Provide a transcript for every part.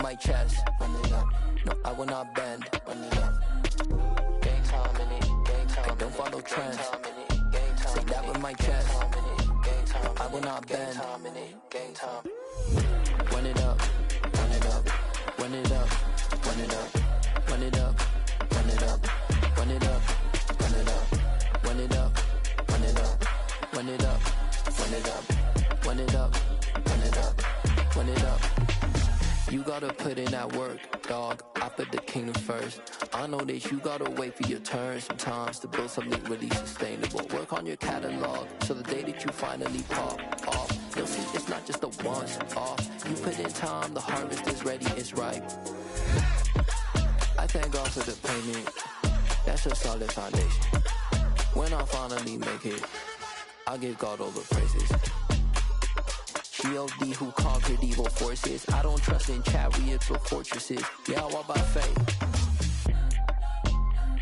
my chest. Run it up. No, I will not bend. Run it up. Gang time in it. Gang time. I don't follow trends. Say that with my chest. No, I will not bend. Gang time. Run it up. Run it up. Run it up. Run it up. Run it up. Run it up. Run it up. Run it up. Run it up. Run it up. Run it up. Run it up. Run it up. Run it up. Run it up. You gotta put in that work, dog. I put the kingdom first. I know that you gotta wait for your turn sometimes to build something really sustainable. Work on your catalog so the day that you finally pop off, you'll see it's not just a once off. You put in time, the harvest is ready, it's ripe. I thank God for the payment. That's a solid foundation. When I finally make it, I'll give God all the praises. G.O.D. who conquered evil forces. I don't trust in chariots or fortresses. Yeah, I walk by faith.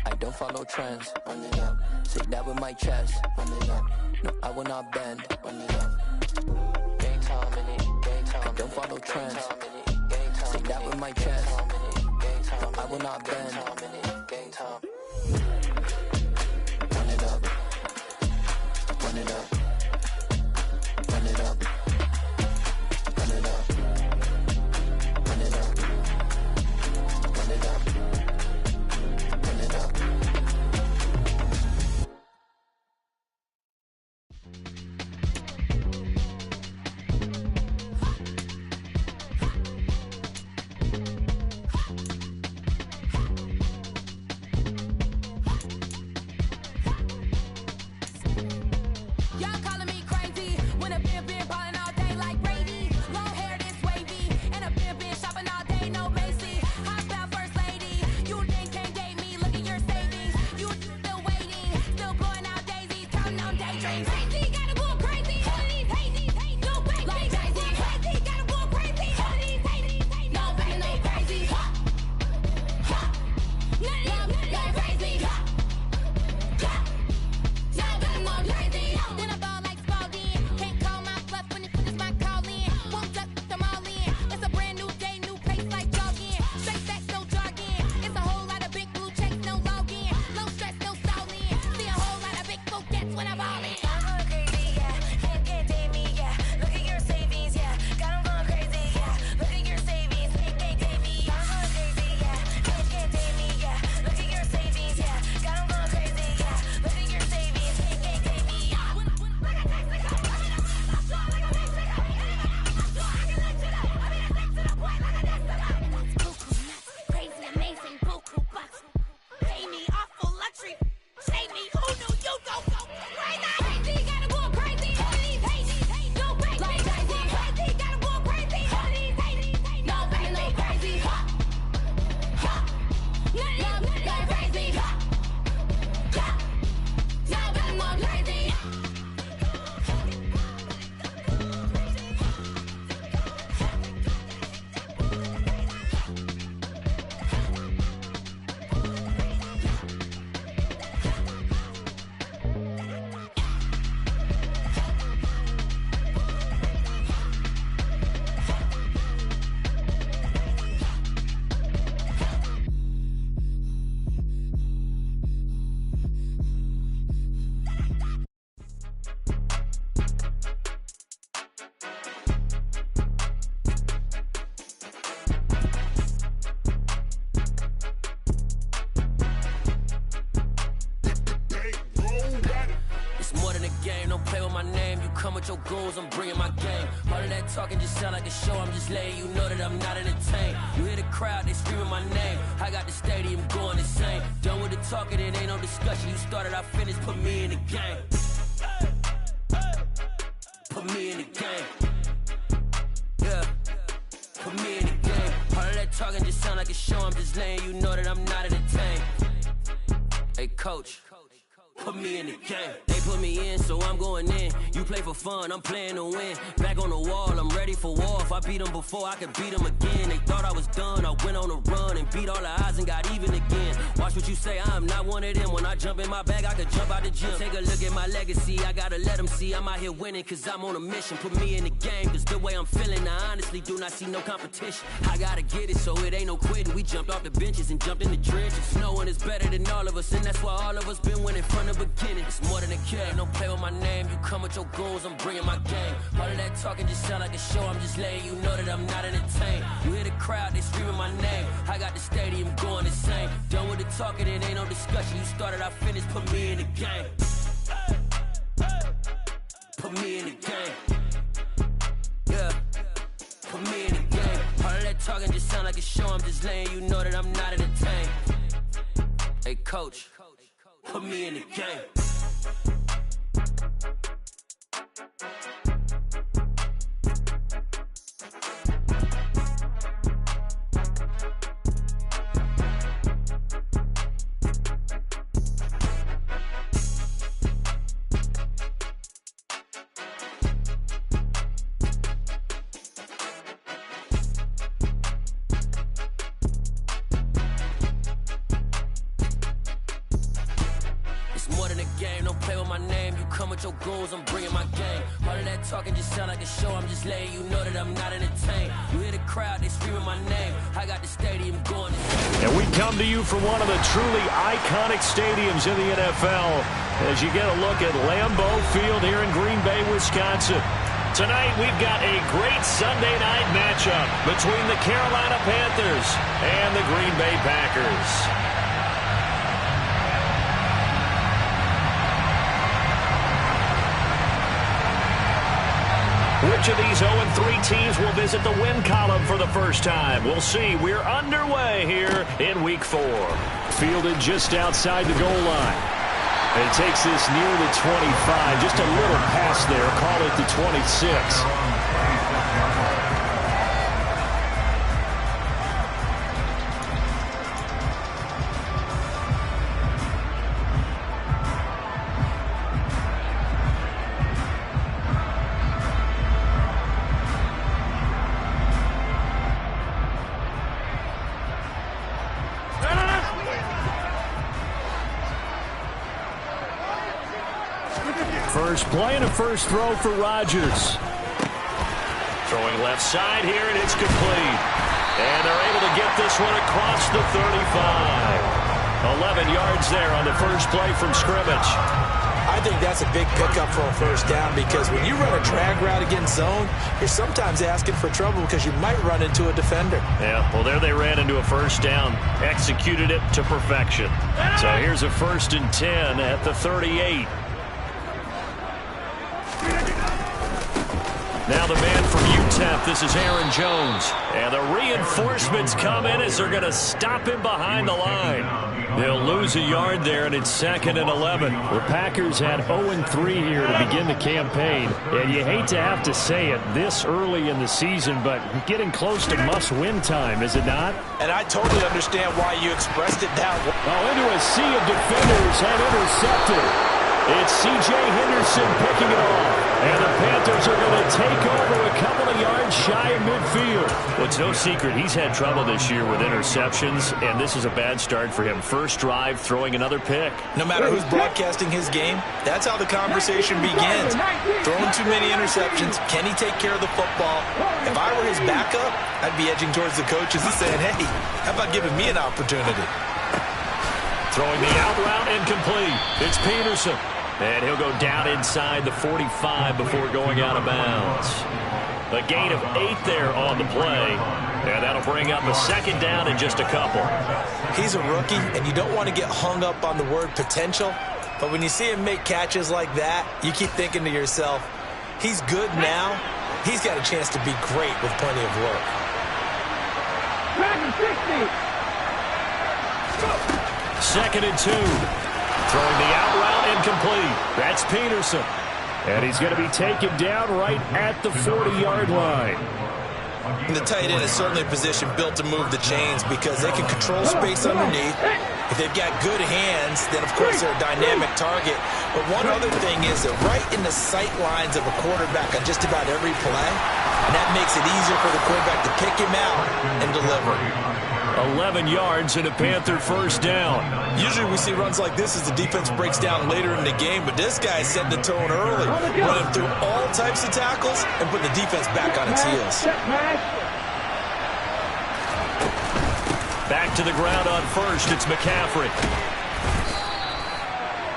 I don't follow trends. Run it up. Say that with my chest. Run it up. No, I will not bend. Run it up. Gang time in it. Gang time. I don't follow trends. Say that with my chest. No, I will not bend. Gang time. Run it up. Run it up. Run it up. Run it up. Run it up. Run it up. Run it up. Y'all calling me crazy when a been ballin' all day like Brady. Long hair this wavy, and a been shopping all day, no Macy. Hostile first lady, you think can't date me? Look at your savings, you still waiting, still blowing out daisies, counting on daydreams. Crazy, gotta go crazy. All of these hate, no baby. Like crazy, crazy, gotta go crazy. All of these hate, no baby, no crazy. None of these like crazy. Then I ball like Spalding. Can't call my bluff when it's my calling. Won't duck them all in. It's a brand new day, new pace like jogging. Straight facts, no jogging. It's a whole lot of big blue checks, no login. No stress, no stalling. See a whole lot of big folk gets when I ball in. I'm going crazy, yeah. Can't date me, yeah. Look at your savings, yeah. Got 'em going crazy, yeah. Look at your savings, can't date me. I'm going crazy, yeah. Can't date me, yeah. Look at your savings, yeah. Got 'em going crazy, yeah. Look at your savings, can't date me. Crazy, amazing, buku bucks. Pay me awful luxury. Save me, who knew you go crazy? Crazy, gotta go crazy. All of these hate, no crazy. Like crazy, crazy, gotta go crazy. All of these hate, no baby, no crazy. None of these like crazy. Now better more crazy. It's more than a game, don't play with my name. You come with your goons, I'm bringing my game. All of that talking just sound like a show, I'm just letting you know that I'm not entertained. You hear the crowd, they screaming my name. I got the stadium going insane. Done with the talking, it ain't no discussion. You started, I finished, put me in the game. Put me in the game. Yeah, put me in the game. All of that talking just sound like a show, I'm just letting you know that I'm not entertained. Hey coach, put me in the game. They put me in, so I'm going in. You play for fun, I'm playing to win. Back on the wall, I'm ready for war. If I beat them before, I could beat them again. They thought I was done, I went on a run and beat all the odds and got even again. Watch what you say, I'm not one of them. When I jump in my bag, I could jump out the gym. Take a look at my legacy, I gotta let them see I'm out here winning, cause I'm on a mission. Put me in the game, cause the way I'm feeling, I honestly do not see no competition. I gotta get it, so it ain't no quitting. We jumped off the benches and jumped in the trenches. No one is better than all of us, and that's why all of us been winning from the beginning. It's more than a game, don't play with my name. You come with your goons, I'm bringing my game. All of that talking just sound like a show, I'm just letting you know that I'm not entertained. You hear the crowd, they screaming my name. I got the stadium going insane. Done with the talking, it ain't no discussion. You started, I finished, put me in the game. Put me in the game. Yeah, put me in the game. All of that talking just sound like a show, I'm just letting you know that I'm not entertained. Hey coach, put me in the game. Your goals, I'm bringing my game. All of that talking just sound like a show, I'm just letting you know that I'm not entertained. You hear the crowd, they screaming my name. I got the stadium going. And we come to you from one of the truly iconic stadiums in the NFL as you get a look at Lambeau Field here in Green Bay, Wisconsin. Tonight we've got a great Sunday night matchup between the Carolina Panthers and the Green Bay Packers. Which of these 0-3 teams will visit the win column for the first time? We'll see. We're underway here in Week 4. Fielded just outside the goal line. And it takes this near the 25. Just a little pass there. Call it the 26. First play and a first throw for Rodgers. Throwing left side here, and it's complete. And they're able to get this one across the 35. 11 yards there on the first play from scrimmage. I think that's a big pickup for a first down because when you run a drag route against zone, you're sometimes asking for trouble because you might run into a defender. Yeah, well, there they ran into a first down, executed it to perfection. So here's a 1st and 10 at the 38. Now the man from UTEP, this is Aaron Jones. And the reinforcements come in as they're going to stop him behind the line. They'll lose a yard there, and it's 2nd and 11. The Packers had 0-3 here to begin the campaign. And you hate to have to say it this early in the season, but getting close to must-win time, is it not? And I totally understand why you expressed it that way. Oh, into a sea of defenders and intercepted. It's C.J. Henderson picking it off. And the Panthers are going to take over a couple of yards shy of midfield. Well, it's no secret he's had trouble this year with interceptions, and this is a bad start for him. First drive, throwing another pick. No matter who's broadcasting his game, that's how the conversation begins. Throwing too many interceptions. Can he take care of the football? If I were his backup, I'd be edging towards the coaches and saying, hey, how about giving me an opportunity? Throwing the out route incomplete. It's Peterson. And he'll go down inside the 45 before going out of bounds. A gain of 8 there on the play. And that'll bring up a 2nd down in just a couple. He's a rookie, and you don't want to get hung up on the word potential. But when you see him make catches like that, you keep thinking to yourself, he's good now. He's got a chance to be great with plenty of work. 2nd and 2. Throwing the out route incomplete. That's Peterson. And he's going to be taken down right at the 40-yard line. And the tight end is certainly a position built to move the chains because they can control space underneath. If they've got good hands, then, of course, they're a dynamic target. But one other thing is they're right in the sight lines of a quarterback on just about every play. And that makes it easier for the quarterback to pick him out and deliver. 11 yards and a Panther first down. Usually we see runs like this as the defense breaks down later in the game, but this guy is setting the tone early, running through all types of tackles and putting the defense back on its heels. Back to the ground on first, it's McCaffrey.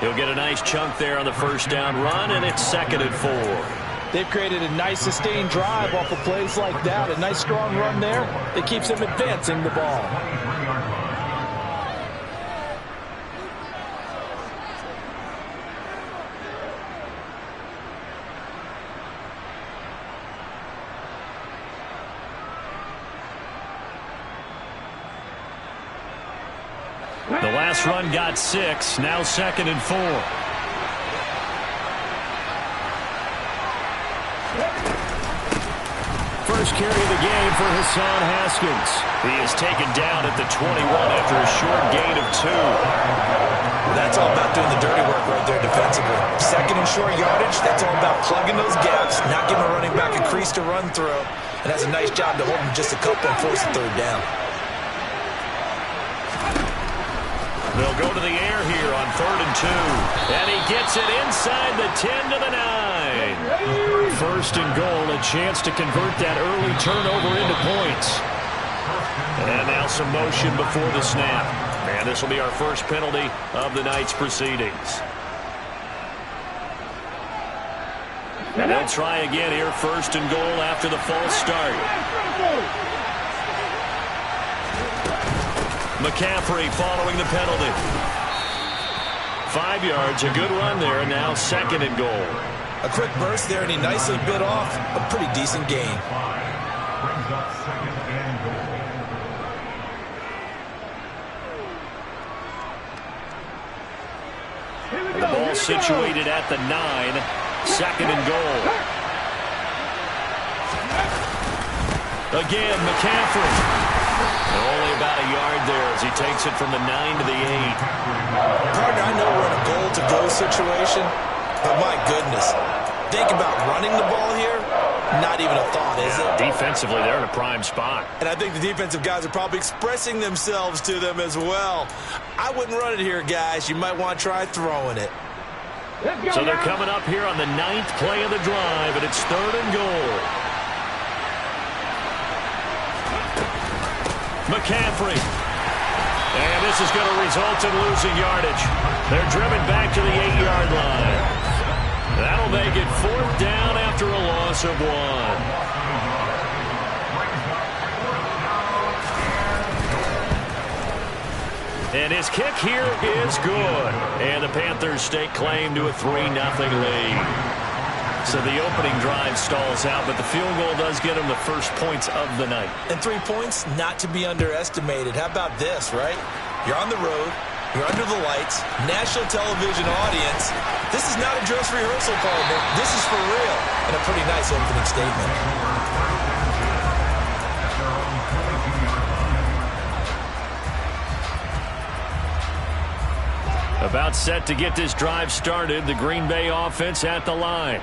He'll get a nice chunk there on the first down run, and it's 2nd and 4. They've created a nice sustained drive off of plays like that. A nice strong run there that keeps them advancing the ball. The last run got 6, now 2nd and 4. First carry of the game for Hassan Haskins. He is taken down at the 21 after a short gain of 2. That's all about doing the dirty work right there defensively. 2nd and short yardage, that's all about plugging those gaps, not giving a running back a crease to run through, and that's a nice job to hold him just a couple and force a 3rd down. They'll go to the air here on 3rd and 2. And he gets it inside the 10 to the 9. 1st and goal, a chance to convert that early turnover into points. And now some motion before the snap. And this will be our first penalty of the night's proceedings. And they'll try again here, 1st and goal after the false start. McCaffrey following the penalty. 5 yards, a good run there, and now 2nd and goal. A quick burst there, and he nicely bit off a pretty decent gain. The ball situated at the 9, 2nd and goal. Again, McCaffrey. Only about a yard there as he takes it from the 9 to the 8. Partner, I know we're in a goal-to-go situation, but my goodness, think about running the ball here. Not even a thought, is it? Defensively, they're in a prime spot. And I think the defensive guys are probably expressing themselves to them as well. I wouldn't run it here, guys. You might want to try throwing it. So they're coming up here on the 9th play of the drive, and it's 3rd and goal. McCaffrey. And this is going to result in losing yardage. They're driven back to the 8-yard line. That'll make it 4th down after a loss of 1. And his kick here is good. And the Panthers stake claim to a 3-0 lead. So the opening drive stalls out, but the field goal does get them the first points of the night. And 3 points, not to be underestimated. How about this, right? You're on the road. You're under the lights. National television audience. This is not a dress rehearsal, partner. This is for real. And a pretty nice opening statement. About set to get this drive started. The Green Bay offense at the line.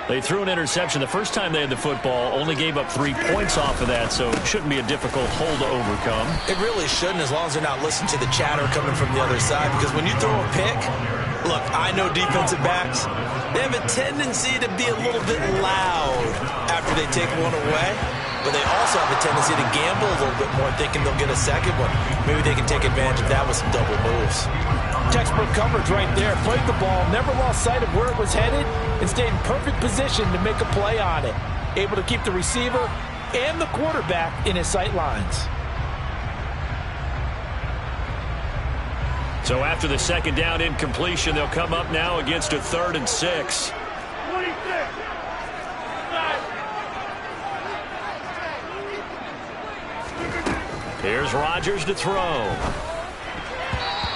They threw an interception the first time they had the football, only gave up 3 points off of that, so it shouldn't be a difficult hole to overcome. It really shouldn't, as long as they're not listening to the chatter coming from the other side, because when you throw a pick, look, I know defensive backs, they have a tendency to be a little bit loud after they take one away, but they also have a tendency to gamble a little bit more, thinking they'll get a second one. Maybe they can take advantage of that with some double moves. Textbook coverage right there. Played the ball, never lost sight of where it was headed, and stayed in perfect position to make a play on it. Able to keep the receiver and the quarterback in his sight lines. So after the 2nd down incompletion, they'll come up now against a 3rd and 6. 26. Here's Rodgers to throw.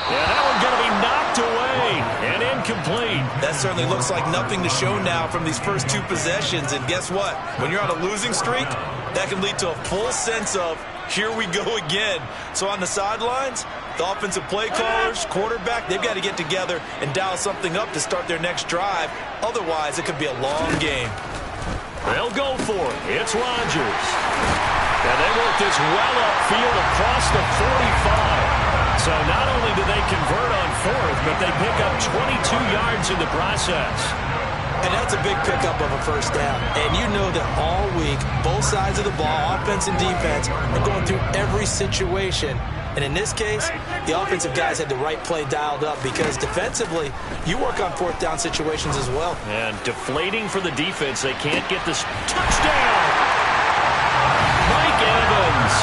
Yeah, that one going to be knocked away and incomplete. That certainly looks like nothing to show now from these first 2 possessions. And guess what? When you're on a losing streak, that can lead to a full sense of, here we go again. So on the sidelines, the offensive play callers, quarterback, they've got to get together and dial something up to start their next drive. Otherwise, it could be a long game. They'll go for it. It's Rodgers. And they work this well upfield across the 45. So not only do they convert on fourth, but they pick up 22 yards in the process. And that's a big pickup of a first down. And you know that all week, both sides of the ball, offense and defense, are going through every situation. And in this case, the offensive guys had the right play dialed up because defensively, you work on fourth down situations as well. And deflating for the defense. They can't get this touchdown. Mike Evans,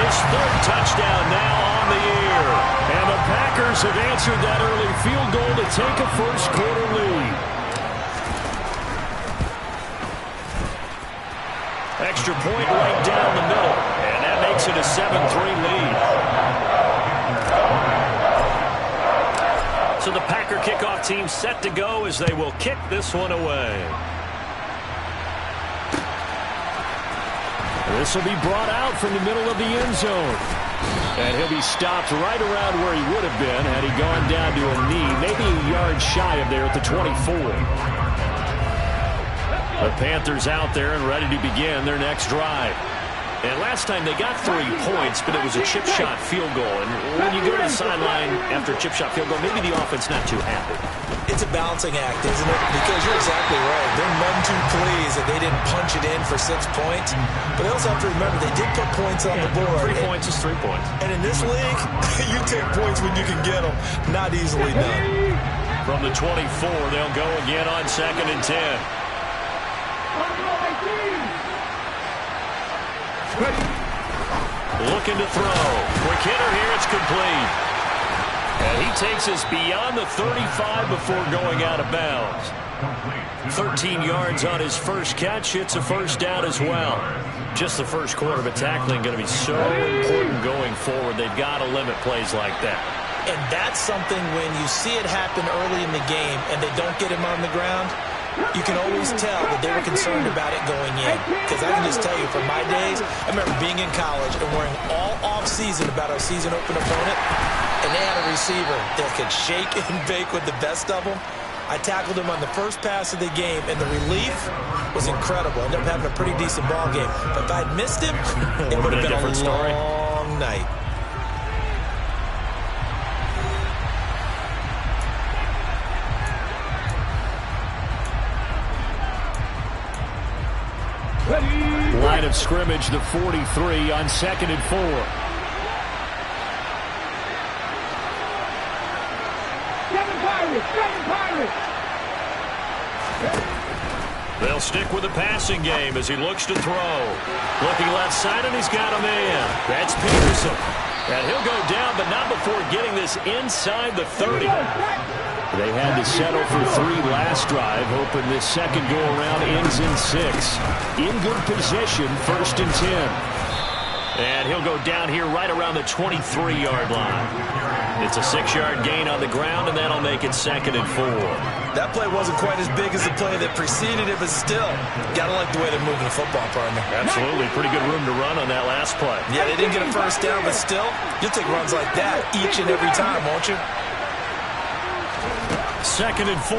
his third touchdown now on the year. And the Packers have answered that early field goal to take a first quarter lead. Extra point right down the middle. And that makes it a 7-3 lead. So the Packer kickoff team set to go as they will kick this one away. This will be brought out from the middle of the end zone. And he'll be stopped right around where he would have been had he gone down to a knee, maybe a yard shy of there at the 24. The Panthers out there and ready to begin their next drive. And last time they got 3 points, but it was a chip shot field goal. And when you go to the sideline after a chip shot field goal, maybe the offense not too happy. It's a balancing act, isn't it? Because you're exactly right. They're none too pleased that they didn't punch it in for 6 points. But they also have to remember they did put points on the board. 3 points is 3 points. And in this league, you take points when you can get them. Not easily done. From the 24, they'll go again on 2nd and 10. Looking to throw. Quick hitter here, it's complete. And he takes us beyond the 35 before going out of bounds. 13 yards on his first catch. It's a first down as well. Just the first quarter, but tackling going to be so important going forward. They've got to limit plays like that. And that's something when you see it happen early in the game and they don't get him on the ground, you can always tell that they were concerned about it going in. Because I can just tell you, from my days, I remember being in college and worrying all off-season about our season-open opponent, and they had a receiver that could shake and bake with the best of them. I tackled him on the first pass of the game, and the relief was incredible. I ended up having a pretty decent ball game. But if I'd missed him, it would have been a long night. Line of scrimmage, the 43 on 2nd and 4. They'll stick with the passing game as he looks to throw. Looking left side, and he's got a man. That's Peterson. And he'll go down, but not before getting this inside the 30. They had to settle for 3 last drive, hoping this second go-around ends in 6. In good position, 1st and 10. And he'll go down here right around the 23-yard line. It's a 6-yard gain on the ground, and that'll make it 2nd and 4. That play wasn't quite as big as the play that preceded it, but still, gotta like the way they're moving the football, partner. Absolutely. Pretty good room to run on that last play. Yeah, they didn't get a first down, but still, you'll take runs like that each and every time, won't you? 2nd and 4.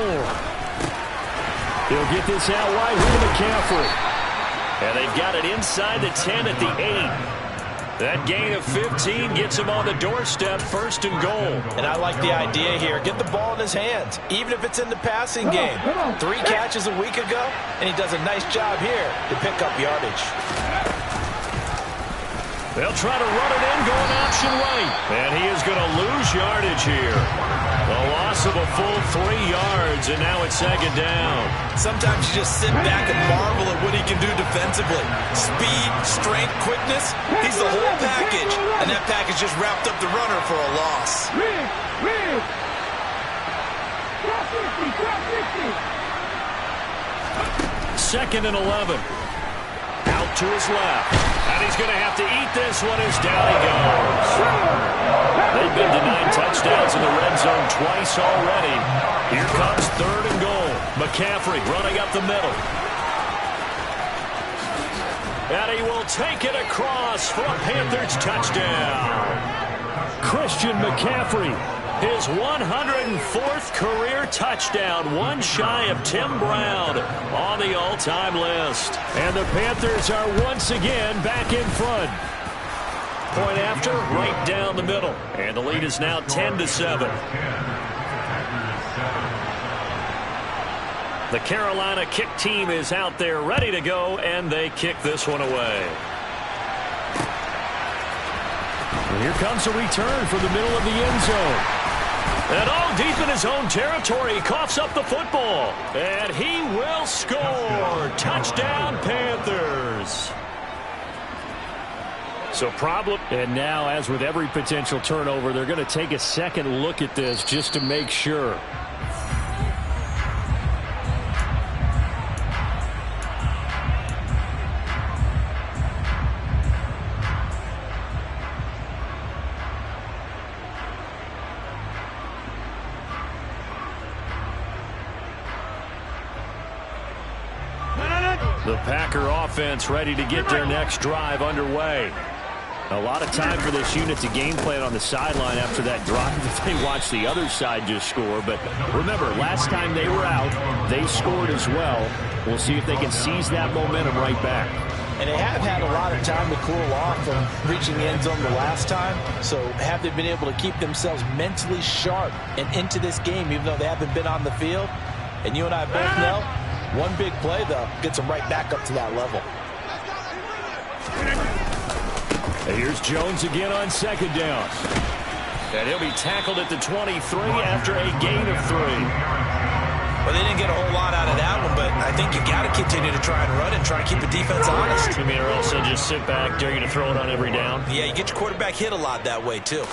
He'll get this out wide here to McCaffrey. And they've got it inside the 10 at the 8. That gain of 15 gets him on the doorstep, 1st and goal. And I like the idea here. Get the ball in his hands, even if it's in the passing game. 3 catches a week ago, and he does a nice job here to pick up yardage. They'll try to run it in, going option right. And he is going to lose yardage here. A loss of a full 3 yards, and now it's 2nd down. Sometimes you just sit back and marvel at what he can do defensively. Speed, strength, quickness, he's the whole package. And that package just wrapped up the runner for a loss. 2nd and 11. Out to his left. And he's going to have to eat this one as down he goes. They've been denied touchdowns in the red zone twice already. Here comes 3rd and goal. McCaffrey running up the middle. And he will take it across for a Panthers touchdown. Christian McCaffrey His 104th career touchdown, one shy of Tim Brown on the all-time list. And the Panthers are once again back in front. Point after, right down the middle. And the lead is now 10-7. The Carolina kick team is out there ready to go, and they kick this one away. And here comes a return from the middle of the end zone. And deep in his own territory, he coughs up the football. And he will score. Touchdown, Panthers. So problem. And now, as with every potential turnover, they're going to take a second look at this just to make sure. The Packer offense ready to get their next drive underway. A lot of time for this unit to game plan on the sideline after that drive if they watch the other side just score. But remember, last time they were out, they scored as well. We'll see if they can seize that momentum right back. And they have had a lot of time to cool off from reaching the end zone the last time. So have they been able to keep themselves mentally sharp and into this game, even though they haven't been on the field? And you and I both know, one big play, though, gets them right back up to that level. And here's Jones again on second down. And he'll be tackled at the 23 after a gain of 3. Well, they didn't get a whole lot out of that one, but I think you got to continue to try and run and try and keep the defense honest. I mean, or else they'll just sit back, dare you to throw it on every down. Yeah, you get your quarterback hit a lot that way, too.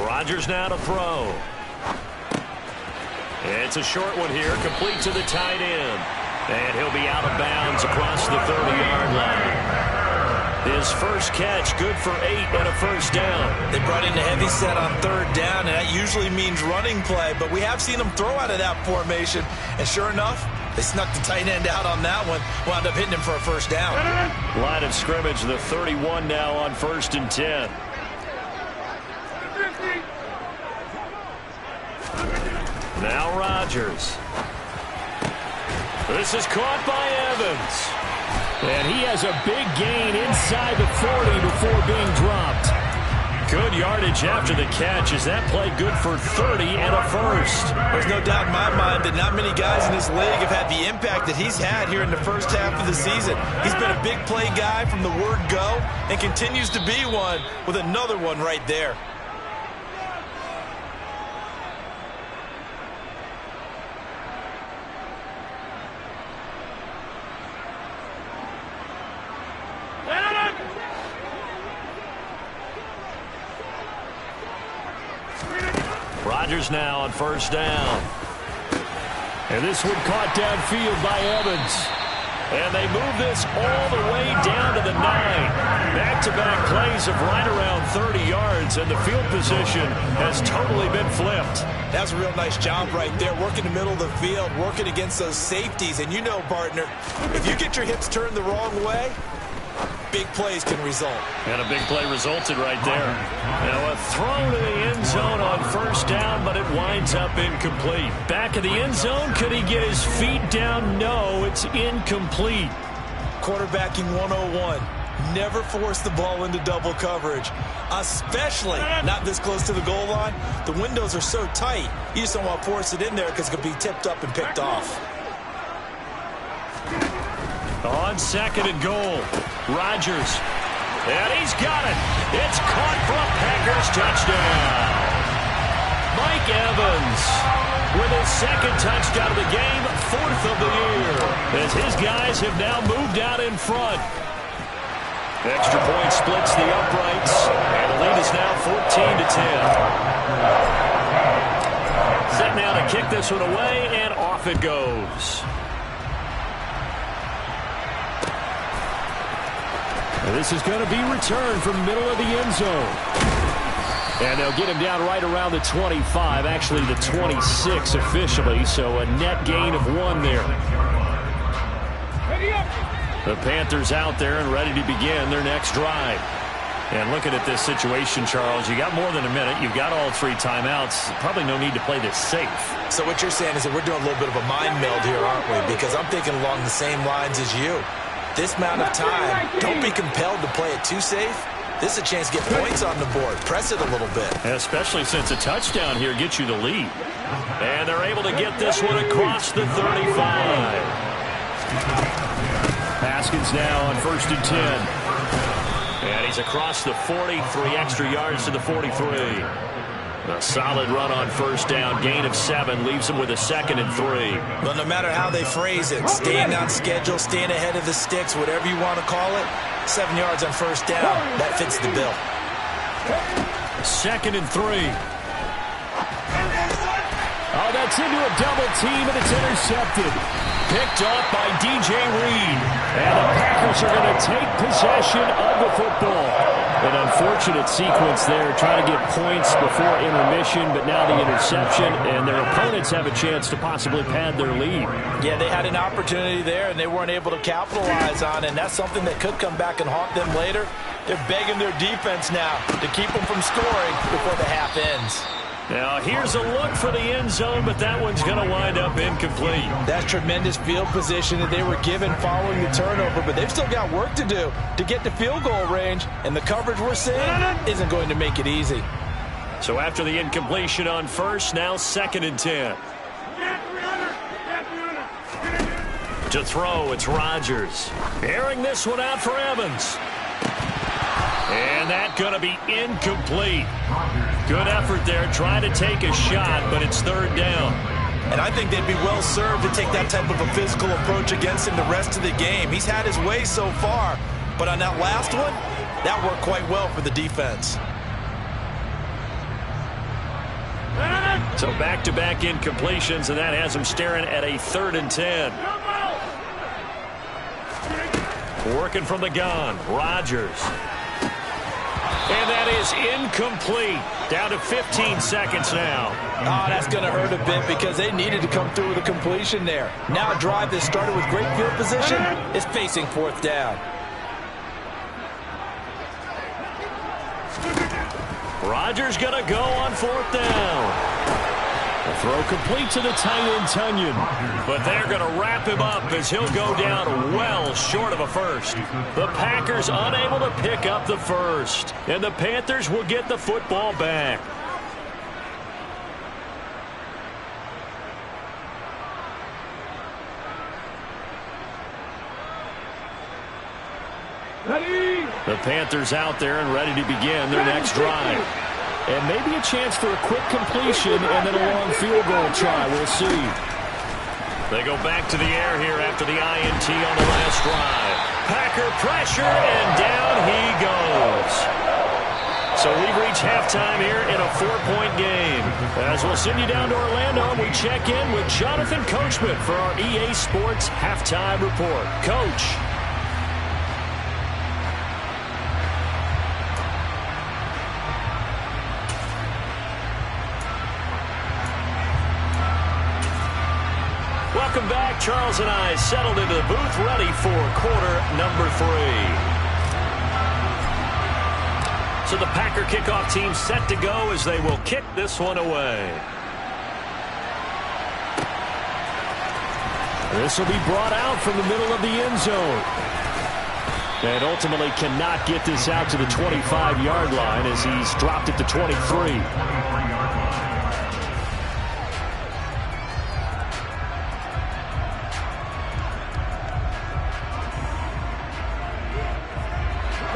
Rodgers now to throw. It's a short one here, complete to the tight end. And he'll be out of bounds across the 30-yard line. His first catch, good for 8 and a first down. They brought in a heavy set on third down, and that usually means running play, but we have seen them throw out of that formation. And sure enough, they snuck the tight end out on that one, wound up hitting him for a first down. Line of scrimmage, the 31 now on 1st and 10. Now Rodgers. This is caught by Evans. And he has a big gain inside the 40 before being dropped. Good yardage after the catch. Is that play good for 30 and a first? There's no doubt in my mind that not many guys in this league have had the impact that he's had here in the first half of the season. He's been a big play guy from the word go and continues to be one with another one right there. Rodgers now on first down. And this one caught downfield by Evans. And they move this all the way down to the 9. Back-to-back plays of right around 30 yards, and the field position has totally been flipped. That's a real nice job right there, working the middle of the field, working against those safeties. And you know, partner, if you get your hips turned the wrong way, big plays can result. And a big play resulted right there. Now a throw to the end zone on first down, but it winds up incomplete. Back of the end zone, could he get his feet down? No, it's incomplete. Quarterbacking 101. Never force the ball into double coverage, especially not this close to the goal line. The windows are so tight, you just don't want to force it in there because it could be tipped up and picked off. On second and goal, Rodgers. And he's got it. It's caught for a Packers touchdown. Mike Evans with his second touchdown of the game, 4th of the year, as his guys have now moved out in front. Extra point splits the uprights, and the lead is now 14-10. Set now to kick this one away, and off it goes. And this is going to be returned from the middle of the end zone. And they'll get him down right around the 25, actually the 26 officially, so a net gain of 1 there. The Panthers out there and ready to begin their next drive. And looking at this situation, Charles, you got more than a minute. You've got all 3 timeouts. Probably no need to play this safe. So what you're saying is that we're doing a little bit of a mind meld here, aren't we? Because I'm thinking along the same lines as you. This amount of time, don't be compelled to play it too safe. This is a chance to get points on the board. Press it a little bit. Especially since a touchdown here gets you the lead. And they're able to get this one across the 35. Haskins now on 1st and 10. And he's across the 40, 3 extra yards to the 43. A solid run on 1st down, gain of 7, leaves him with a 2nd and 3. Well, no matter how they phrase it, staying on schedule, staying ahead of the sticks, whatever you want to call it, 7 yards on 1st down, that fits the bill. 2nd and 3. Oh, that's into a double team, and it's intercepted. Picked off by DJ Reed. And the Packers are going to take possession of the football. An unfortunate sequence there, trying to get points before intermission, but now the interception, and their opponents have a chance to possibly pad their lead. Yeah, they had an opportunity there, and they weren't able to capitalize on it, and that's something that could come back and haunt them later. They're begging their defense now to keep them from scoring before the half ends. Now, here's a look for the end zone, but that one's going to wind up incomplete. That's tremendous field position that they were given following the turnover, but they've still got work to do to get to field goal range, and the coverage we're seeing isn't going to make it easy. So after the incompletion on 1st, now 2nd and 10. To throw, it's Rodgers. Airing this one out for Evans. And that's going to be incomplete. Good effort there, trying to take a shot, but it's 3rd down. And I think they'd be well served to take that type of a physical approach against him the rest of the game. He's had his way so far, but on that last one, that worked quite well for the defense. So back-to-back incompletions, and that has him staring at a 3rd and 10. Working from the gun, Rodgers. And that is incomplete. Down to 15 seconds now. Oh, that's going to hurt a bit because they needed to come through with a completion there. Now a drive that started with great field position is facing 4th down. Rodgers going to go on 4th down. The throw complete to the tight end, Tunyon. But they're going to wrap him up as he'll go down well short of a first. The Packers unable to pick up the first. And the Panthers will get the football back. The Panthers out there and ready to begin their next drive. And maybe a chance for a quick completion and then a long field goal try. We'll see. They go back to the air here after the INT on the last drive. Packer pressure, and down he goes. So we've reached halftime here in a 4-point game. As we'll send you down to Orlando, we check in with Jonathan Coachman for our EA Sports Halftime Report. Coach. Welcome back. Charles and I settled into the booth, ready for quarter number 3. So the Packer kickoff team set to go as they will kick this one away. This will be brought out from the middle of the end zone. And ultimately cannot get this out to the 25-yard line as he's dropped it to 23.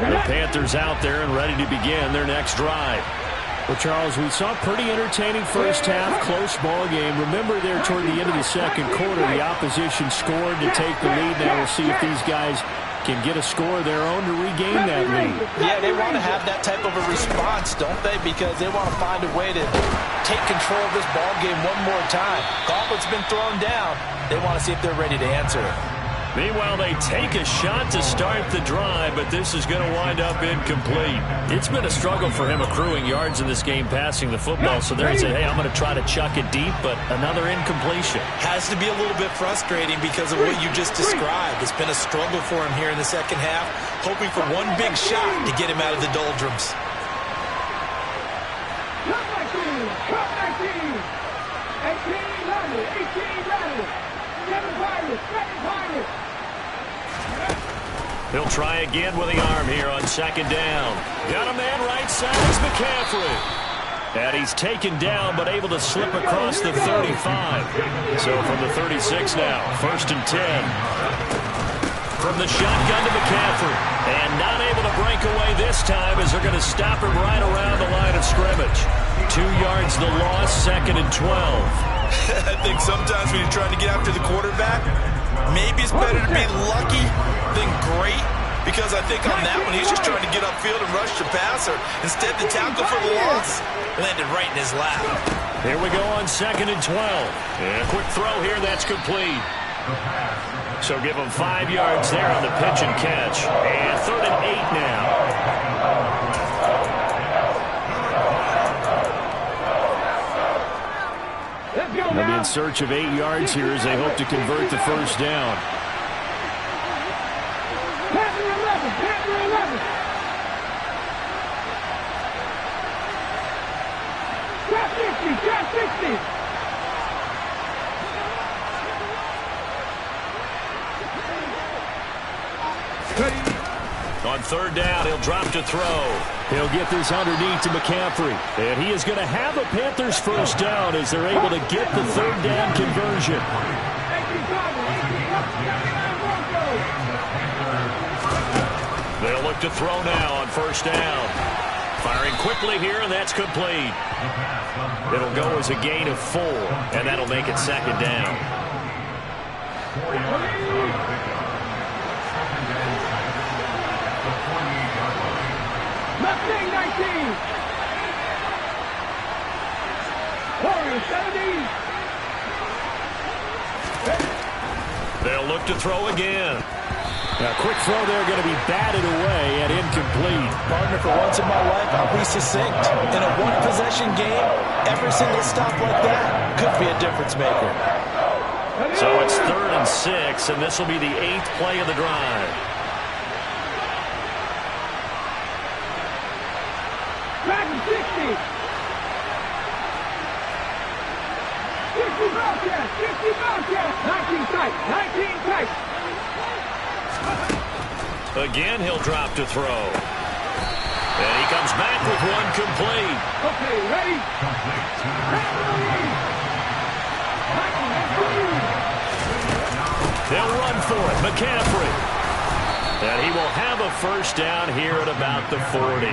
The Panthers out there and ready to begin their next drive. Well, Charles, we saw a pretty entertaining first half, close ball game. Remember there toward the end of the second quarter, the opposition scored to take the lead. Now we'll see if these guys can get a score of their own to regain that lead. Yeah, they want to have that type of a response, don't they? Because they want to find a way to take control of this ball game one more time. Gauntlet's been thrown down. They want to see if they're ready to answer it. Meanwhile, they take a shot to start the drive, but this is going to wind up incomplete. It's been a struggle for him accruing yards in this game passing the football, so there he said, hey, I'm going to try to chuck it deep, but another incompletion. Has to be a little bit frustrating because of what you just described. It's been a struggle for him here in the second half, hoping for one big shot to get him out of the doldrums. He'll try again with the arm here on second down. Got a man right side. It's McCaffrey. And he's taken down but able to slip across the 35. So from the 36 now, 1st and 10. From the shotgun to McCaffrey. And not able to break away this time as they're going to stop him right around the line of scrimmage. 2 yards the loss, 2nd and 12. I think sometimes when you're trying to get after the quarterback, maybe it's better to be lucky than great, because I think on that one he's just trying to get upfield and rush the passer. Instead, the tackle for the loss landed right in his lap. Here we go on 2nd and 12. And a quick throw here, that's complete. So give him 5 yards there on the pitch and catch. And 3rd and 8 now. They'll be in search of 8 yards here as they hope to convert the first down. On 3rd down, he'll drop to throw. He'll get this underneath to McCaffrey. And he is going to have a Panthers first down as they're able to get the 3rd down conversion. They'll look to throw now on 1st down. Firing quickly here, and that's complete. It'll go as a gain of 4, and that'll make it 2nd down. They'll look to throw again. A quick throw there, going to be batted away and incomplete. Partner, for once in my life, I'll be succinct. In a one-possession game, every single stop like that could be a difference maker. So it's 3rd and 6, and this will be the 8th play of the drive. Madden 60. 60 Bobcats, 60 Bobcats. 19 tight, 19 tight. Again, he'll drop to throw. And he comes back with one complete. Okay, ready? They'll run for it. McCaffrey. And he will have a first down here at about the 40.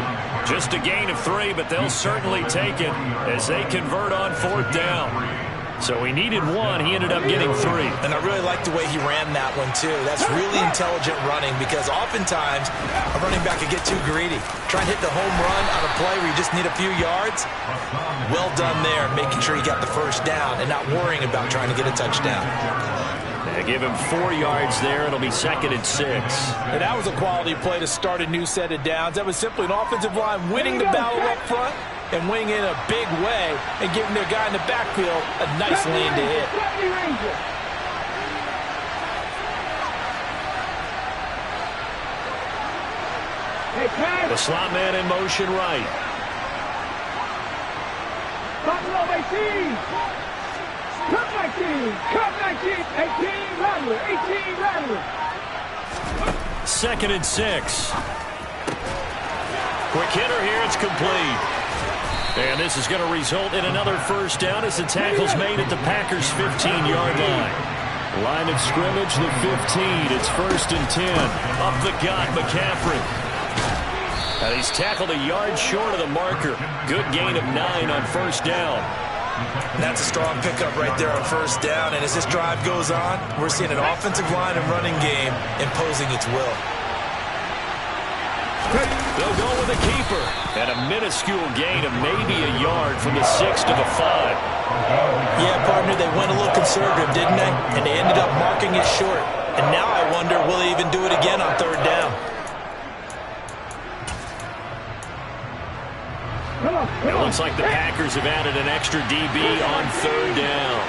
Just a gain of 3, but they'll certainly take it as they convert on 4th down. So he needed 1. He ended up getting 3. And I really like the way he ran that one, too. That's really intelligent running because oftentimes a running back could get too greedy. Try and hit the home run on a play where you just need a few yards. Well done there, making sure he got the first down and not worrying about trying to get a touchdown. They give him 4 yards there. It'll be 2nd and 6. And that was a quality play to start a new set of downs. That was simply an offensive line winning the battle up front and winning in a big way and giving their guy in the backfield a nice lane to hit. The slot man in motion right. Buffalo 18. Cut 19. Cut 19. 18 Rattler. 18 Rattler. 2nd and 6. Quick hitter here. It's complete. And this is going to result in another first down as the tackle's made at the Packers' 15-yard line. Line of scrimmage, the 15. It's 1st and 10. Up the gut, McCaffrey. And he's tackled a yard short of the marker. Good gain of 9 on 1st down. And that's a strong pickup right there on 1st down. And as this drive goes on, we're seeing an offensive line and running game imposing its will. They'll go with a keeper. And a minuscule gain of maybe a yard from the 6 to the 5. Yeah, partner, they went a little conservative, didn't they? And they ended up marking it short. And now I wonder, will he even do it again on third down? It looks like the Packers have added an extra DB on third down.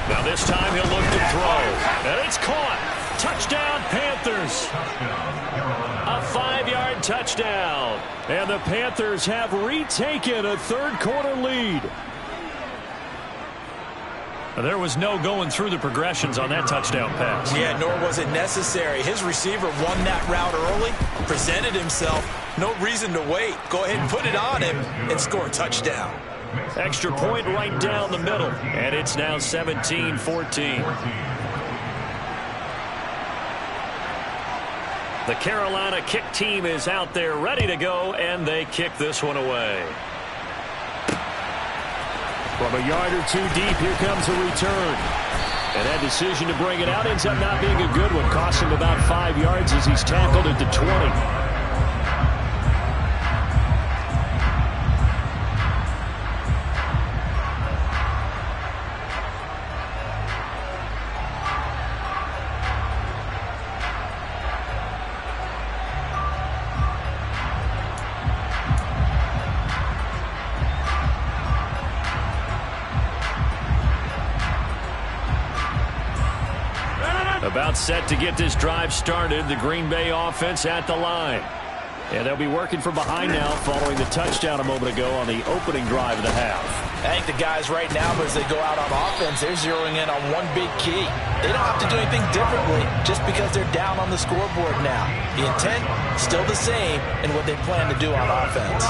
Now this time he'll look to throw. And it's caught. Touchdown, Panthers. A 5-yard touchdown. And the Panthers have retaken a third-quarter lead. There was no going through the progressions on that touchdown pass. Yeah, nor was it necessary. His receiver won that route early, presented himself. No reason to wait. Go ahead and put it on him and score a touchdown. Extra point right down the middle. And it's now 17-14. The Carolina kick team is out there ready to go, and they kick this one away. From a yard or two deep, here comes a return. And that decision to bring it out ends up not being a good one. Cost him about 5 yards as he's tackled at the 20. About set to get this drive started. The Green Bay offense at the line. And they'll be working from behind now following the touchdown a moment ago on the opening drive of the half. I think the guys right now, as they go out on offense, they're zeroing in on one big key. They don't have to do anything differently just because they're down on the scoreboard now. The intent, still the same in what they plan to do on offense.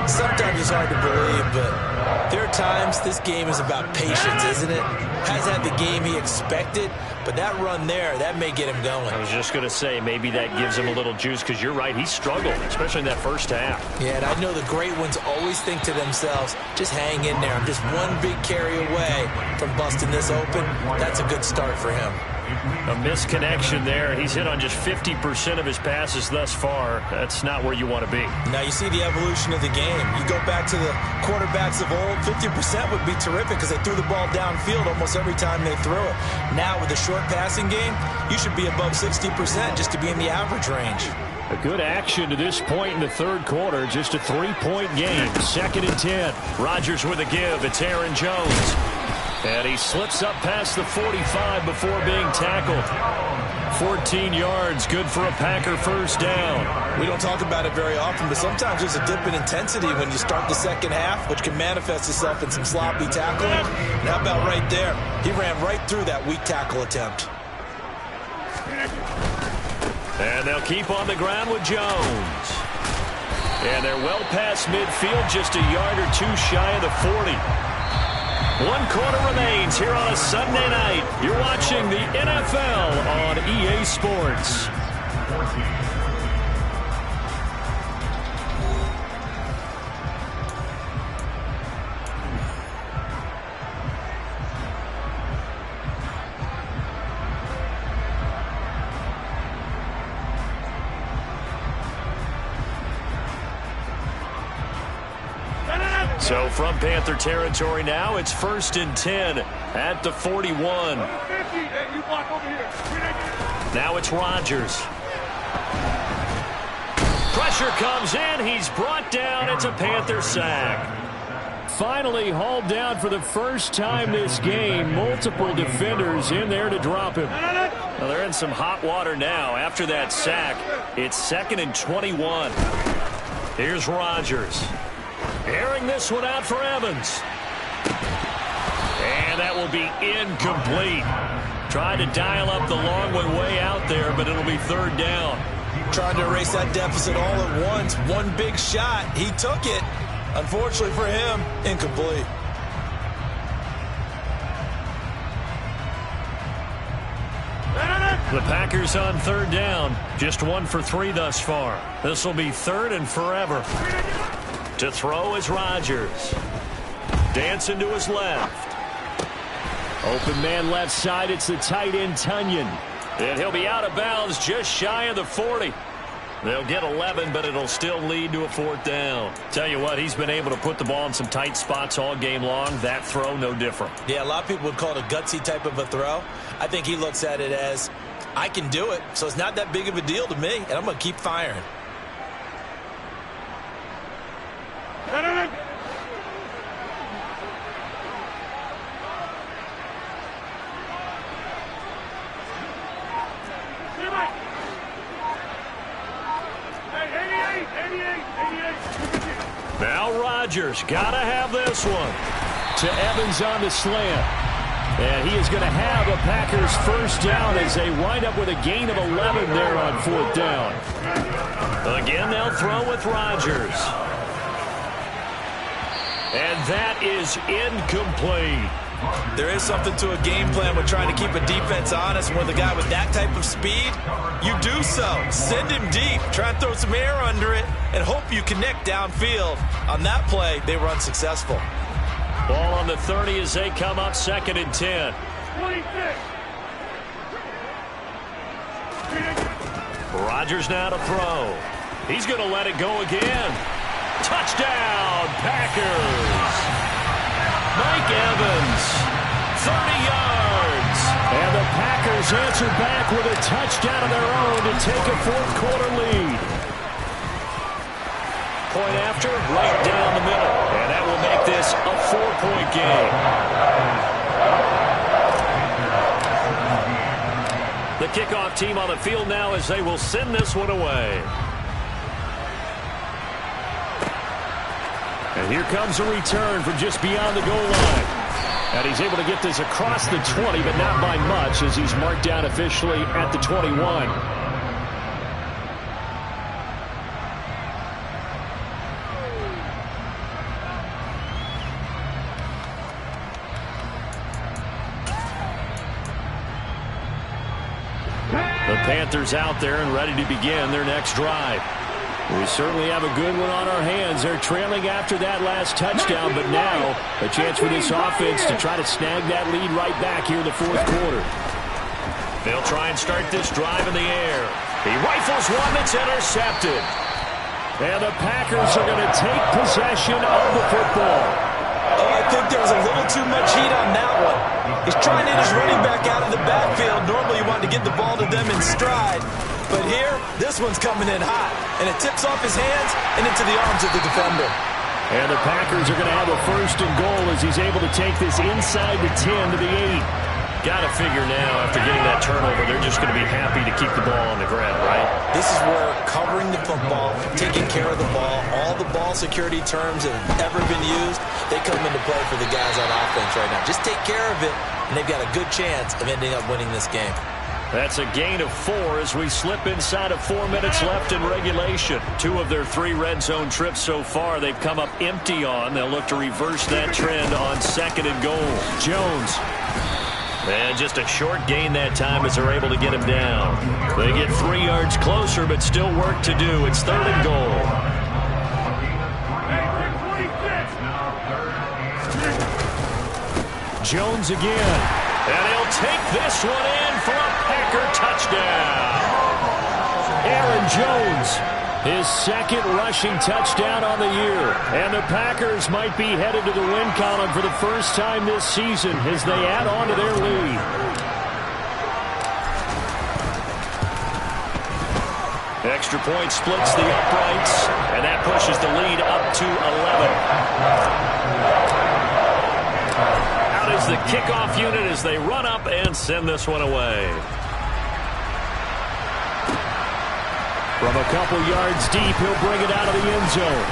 Sometimes it's hard to believe, but there are times this game is about patience, isn't it? Hasn't had the game he expected, but that run there, that may get him going. I was just going to say, maybe that gives him a little juice, because you're right, he struggled, especially in that first half. Yeah, and I know the great ones always think to themselves, just hang in there. I'm just one big carry away from busting this open. That's a good start for him. A misconnection there. He's hit on just 50% of his passes thus far. That's not where you want to be. Now you see the evolution of the game. You go back to the quarterbacks of old, 50% would be terrific because they threw the ball downfield almost every time they threw it. Now with the short passing game, you should be above 60% just to be in the average range. A good action to this point in the third quarter. Just a 3-point game. 2nd and 10. Rodgers with a give. It's Aaron Jones. And he slips up past the 45 before being tackled. 14 yards, good for a Packer first down. We don't talk about it very often, but sometimes there's a dip in intensity when you start the second half, which can manifest itself in some sloppy tackling. And how about right there? He ran right through that weak tackle attempt. And they'll keep on the ground with Jones. And they're well past midfield, just a yard or two shy of the 40. 1 quarter remains here on a Sunday night. You're watching the NFL on EA Sports. So from Panther territory now, it's 1st and 10 at the 41. Now it's Rodgers. Pressure comes in. He's brought down. It's a Panther sack. Finally hauled down for the first time this game. Multiple defenders in there to drop him. Well, they're in some hot water now. After that sack, it's 2nd and 21. Here's Rodgers. Airing this one out for Evans. And that will be incomplete. Tried to dial up the long one way out there, but it'll be 3rd down. Trying to erase that deficit all at once. One big shot. He took it. Unfortunately for him, incomplete. The Packers on 3rd down. Just 1 for 3 thus far. This will be 3rd and forever. To throw is Rodgers. Dancing to his left. Open man left side. It's the tight end, Tunyon. And he'll be out of bounds just shy of the 40. They'll get 11, but it'll still lead to a 4th down. Tell you what, he's been able to put the ball in some tight spots all game long. That throw, no different. Yeah, a lot of people would call it a gutsy type of a throw. I think he looks at it as, I can do it, so it's not that big of a deal to me, and I'm going to keep firing. Now Rodgers, gotta have this one. To Evans on the slant. And he is going to have a Packers 1st down as they wind up with a gain of 11 there on 4th down. Again, they'll throw with Rodgers. And that is incomplete. There is something to a game plan with trying to keep a defense honest. With a guy with that type of speed, you do so. Send him deep. Try and throw some air under it and hope you connect downfield. On that play, they were unsuccessful. Ball on the 30 as they come up 2nd and 10. 26. Rodgers now to throw. He's going to let it go again. Touchdown, Packers. Mike Evans, 30 yards. And the Packers answer back with a touchdown of their own to take a 4th quarter lead. Point after, right down the middle. And that will make this a 4-point game. The kickoff team on the field now as they will send this one away. And here comes a return from just beyond the goal line. And he's able to get this across the 20, but not by much as he's marked down officially at the 21. The Panthers out there and ready to begin their next drive. We certainly have a good one on our hands. They're trailing after that last touchdown, but now a chance for this offense to try to snag that lead right back here in the 4th quarter. They'll try and start this drive in the air. He rifles one that's intercepted. And the Packers are going to take possession of the football. Oh, I think there was a little too much heat on that one. He's trying to hit his running back out of the backfield. Normally you want to get the ball to them in stride. But here, this one's coming in hot. And it tips off his hands and into the arms of the defender. And the Packers are going to have a 1st and goal as he's able to take this inside the 10 to the 8. Got to figure now, after getting that turnover, they're just going to be happy to keep the ball on the ground, right? This is where covering the football, taking care of the ball, all the ball security terms that have ever been used, they come into play for the guys on offense right now. Just take care of it, and they've got a good chance of ending up winning this game. That's a gain of 4 as we slip inside of 4 minutes left in regulation. 2 of their 3 red zone trips so far they've come up empty on. They'll look to reverse that trend on 2nd and goal. Jones. And just a short gain that time as they're able to get him down. They get 3 yards closer, but still work to do. It's 3rd and goal. Jones again. And he'll take this one in for a Packer touchdown. Aaron Jones, his 2nd rushing touchdown on the year. And the Packers might be headed to the win column for the first time this season as they add on to their lead. Extra point splits the uprights, and that pushes the lead up to 11. Out is the kickoff unit as they run up and send this one away. From a couple yards deep, he'll bring it out of the end zone.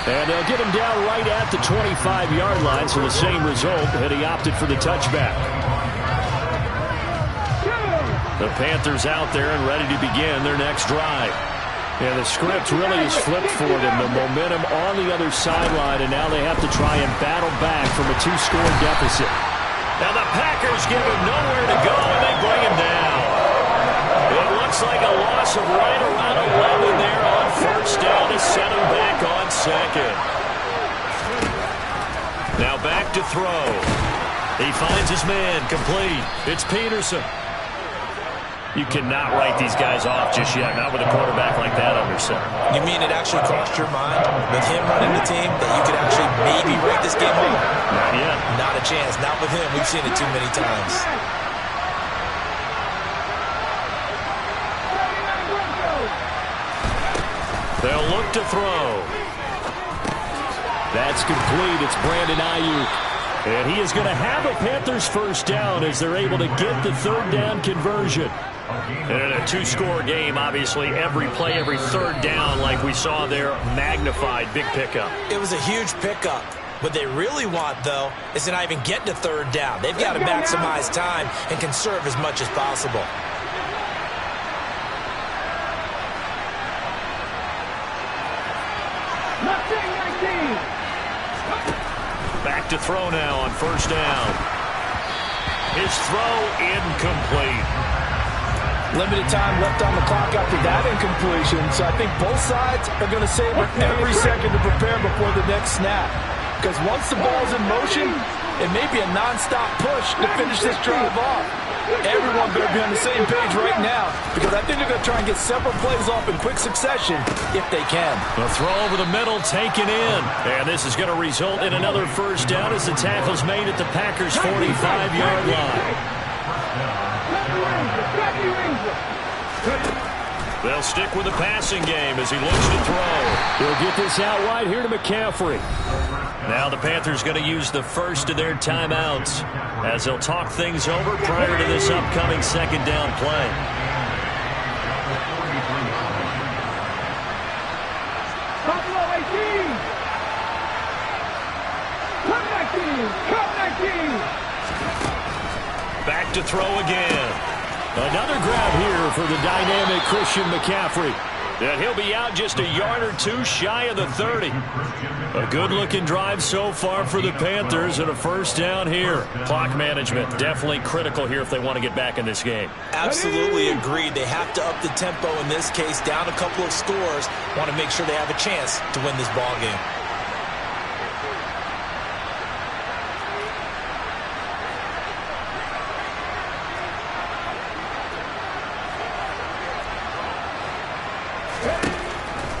And they'll get him down right at the 25-yard line, so the same result, and he opted for the touchback. The Panthers out there and ready to begin their next drive. And the script really is flipped for them. The momentum on the other sideline, and now they have to try and battle back from a 2-score deficit. Now the Packers give him nowhere to go, and they bring him down. It looks like a loss of right around 11 there on 1st down to set him back on 2nd. Now back to throw. He finds his man complete. It's Peterson. You cannot write these guys off just yet, not with a quarterback like that under center. You mean it actually crossed your mind with him running the team that you could actually maybe write this game off? Not yet. Not a chance. Not with him. We've seen it too many times. They'll look to throw. That's complete. It's Brandon Ayuk. And he is going to have a Panthers first down as they're able to get the third down conversion. And in a two-score game, obviously, every play, every third down, like we saw there, magnified, big pickup. It was a huge pickup. What they really want, though, is to not even get to third down. They've got to maximize time and conserve as much as possible. Back to throw now on first down. His throw incomplete. Limited time left on the clock after that incompletion, so I think both sides are going to savor every second to prepare before the next snap. Because once the ball's in motion, it may be a non-stop push to finish this drive off. Everyone better be on the same page right now, because I think they're going to try and get several plays off in quick succession if they can. The throw over the middle taken in. And this is going to result in another first down as the tackle's made at the Packers' 45-yard line. They'll stick with the passing game as he looks to throw. He'll get this out wide here to McCaffrey. Now the Panthers going to use the first of their timeouts as they'll talk things over prior to this upcoming second down play. Buffalo 18! Come 19! Back to throw again. Another grab here for the dynamic Christian McCaffrey. And he'll be out just a yard or two shy of the 30. A good-looking drive so far for the Panthers and a first down here. Clock management definitely critical here if they want to get back in this game. Absolutely agreed. They have to up the tempo in this case, down a couple of scores. Want to make sure they have a chance to win this ball game.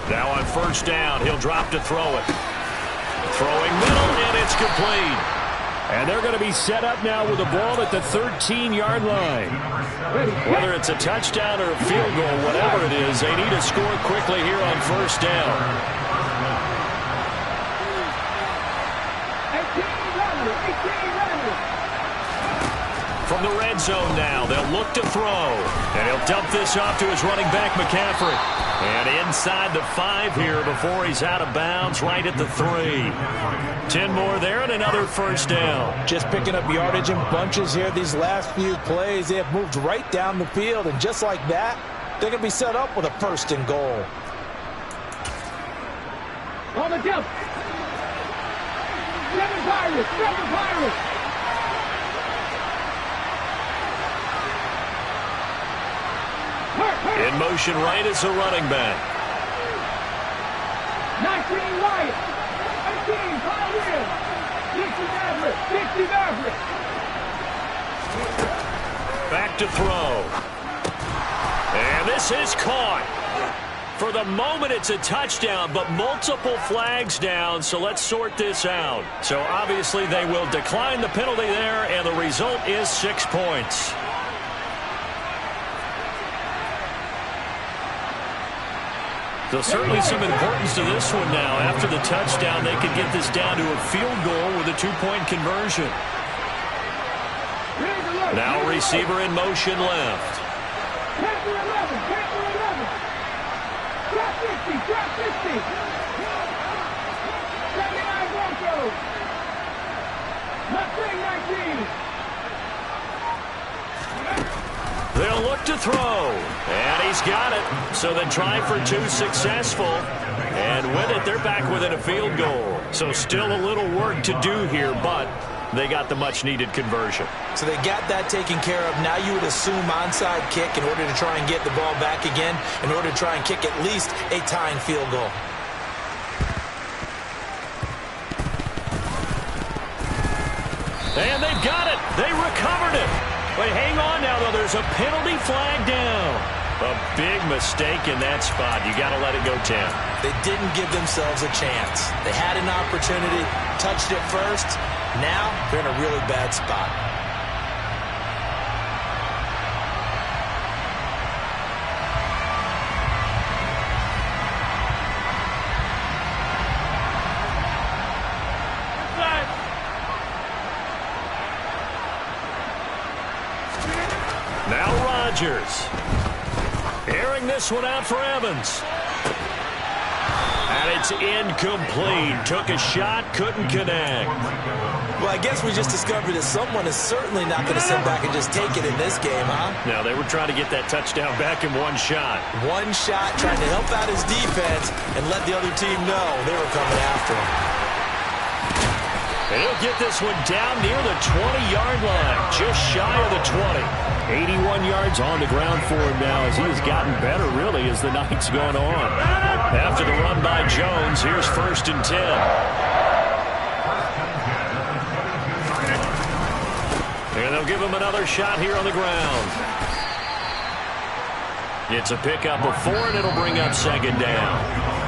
Now on first down, he'll drop to throw it. Throwing middle, and it's complete. And they're going to be set up now with the ball at the 13-yard line. Whether it's a touchdown or a field goal, whatever it is, they need to score quickly here on first down. 18 runners. From the red zone now, they'll look to throw. And he'll dump this off to his running back, McCaffrey. And inside the 5 here before he's out of bounds, right at the 3. 10 more there and another first down. Just picking up yardage in bunches here these last few plays. They have moved right down the field, and just like that, they're going to be set up with a first and goal. On the jump. 7 Pirates. 7 Pirates. In motion right is the running back. 19 Wyatt. 18 Kyle Williams. 60 Maverick. 60 Maverick. Back to throw. And this is caught. For the moment, it's a touchdown, but multiple flags down, so let's sort this out. So obviously they will decline the penalty there, and the result is 6 points. So certainly some importance to this one now. After the touchdown, they could get this down to a field goal with a 2-point conversion. Now receiver in motion left. Panther 11. Panther 11. Drop 50. Drop 50. 79 Broncos. Mustang 19. They'll look to throw, and he's got it. So the try for 2 successful, and with it, they're back within a field goal. So still a little work to do here, but they got the much-needed conversion. So they got that taken care of. Now you would assume onside kick in order to try and get the ball back again, in order to try and kick at least a tying field goal. And they've got it. They recovered it. But hang on now, though. There's a penalty flag down. A big mistake in that spot. You got to let it go 10. They didn't give themselves a chance. They had an opportunity, touched it first. Now they're in a really bad spot. Now Rodgers. Airing this one out for Evans. And it's incomplete. Took a shot, couldn't connect. Well, I guess we just discovered that someone is certainly not going to sit back and just take it in this game, huh? Now, they were trying to get that touchdown back in one shot. One shot, trying to help out his defense and let the other team know they were coming after him. And he'll get this one down near the 20-yard line, just shy of the 20. 81 yards on the ground for him now as he has gotten better, really, as the night's gone on. After the run by Jones, here's 1st and 10. And they'll give him another shot here on the ground. It's a pickup of 4, and it'll bring up 2nd down.